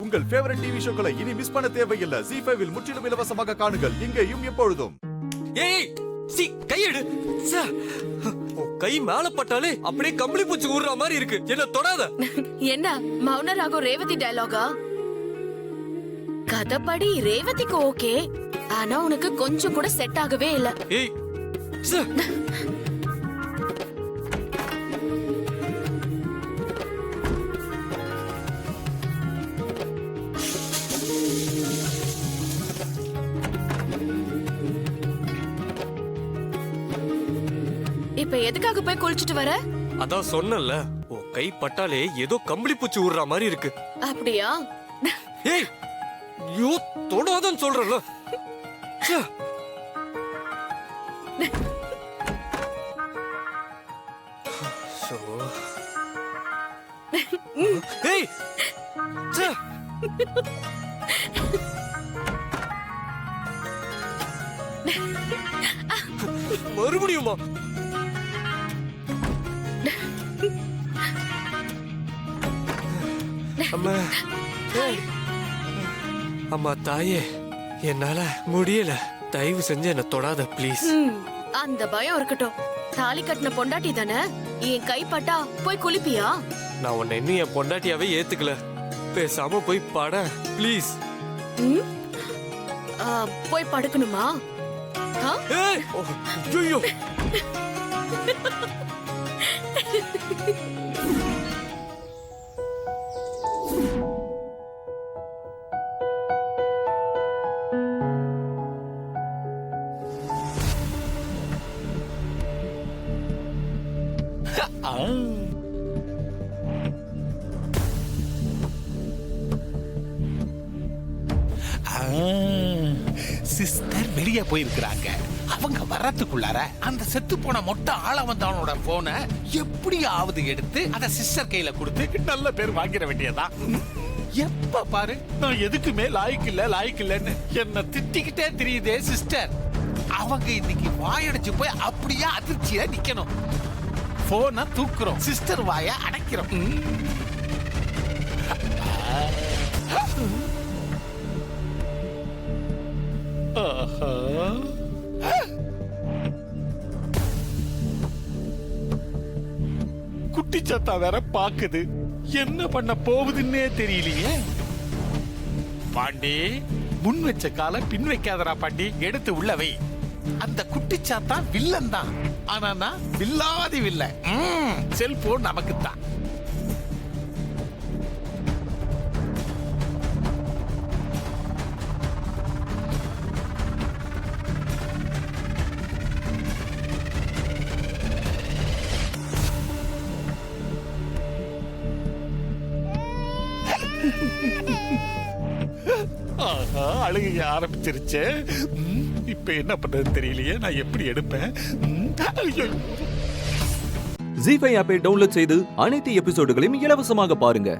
உங்கள் favourite TV ஷோக்களை இனி miss பண்ண தேவையில்லை. ZEE5 இல் முற்றிலும் இலவசமாக காணுங்கள். இங்கேயும் எப்பொழுதும். ஏய் சி கையெடு. கை மேல பட்டாலே அப்படியே கம்பளி பூச்சி ஊறுற மாதிரி இருக்கு. என்ன தொடாத. என்ன மௌன ராகம் ரேவதி டயலாகா? கதப்படி ரேவதிக்கு ஓகே, ஆனா உனக்கு கொஞ்சம் கூட செட் ஆகவே இல்ல. ஏய் சார் இப்ப எதுக்காக போய் குளிச்சிட்டு வர? அதான் சொன்னல, உன் கை பட்டாலே ஏதோ கம்பளி பூச்சி ஊறுற மாதிரி இருக்கு. அப்படியா? ஏய் யோ தொடாதன்னு சொல்றல. ஏய் மறுபடியுமா? அம்மா அம்மா தாயே, என்னால முடியல. தயவு செஞ்சு என்ன தொடாத ப்ளீஸ். அந்த பயம் இருக்கட்டும். தாலி கட்டின பொண்டாட்டி தானே, என் கைப்பட்டா போய் குளிப்பியா? நான் உன்னை இன்னும் என் பொண்டாட்டியாவே ஏத்துக்கல. பேசாம போய் பட ப்ளீஸ். போய் படுக்கணுமா? ஏய் ஐயோ சிஸ்டர் வெளியே போயிருக்கிறாங்க. அவங்க வர்றதுக்குள்ளார அந்த செத்து போன மொட்டை ஆள வந்தவனோட போனை எப்படியாவது எடுத்து அத சிஸ்டர் கையில கொடுத்து நல்ல பேர் வாங்கிட வேண்டியதா. எப்ப பாரு நான் எதுக்குமே லாய்க்கு இல்லன்னு என்ன திட்டிக்கிட்டே தெரியுதே சிஸ்டர். அவங்க இன்னைக்கு வாயடிச்சு போய் அப்படியே அதிர்ச்சியா நிக்கணும். போனை தூக்குறோம், சிஸ்டர் வாய அடைக்கிறோம். குட்டி சத்தா வேற பாக்குது. என்ன பண்ண போகுதுன்னே தெரியலையே. பாண்டி, முன் வச்ச கால பின் வைக்காதரா பாண்டி, எடுத்து உள்ள வை. அந்த குட்டிச்சாத்தா வில்லன் தான், ஆனா நான் வில்லாதி வில்ல. செல்போன் நமக்கு தான். அழுகைய ஆரம்பிச்சிருச்சு. இப்ப என்ன பண்றது தெரியலையே. நான் எப்படி எடுப்பேன்? ZEE5 ஆப்பை டவுன்லோட் செய்து அனைத்து எபிசோடுகளையும் இலவசமாக பாருங்க.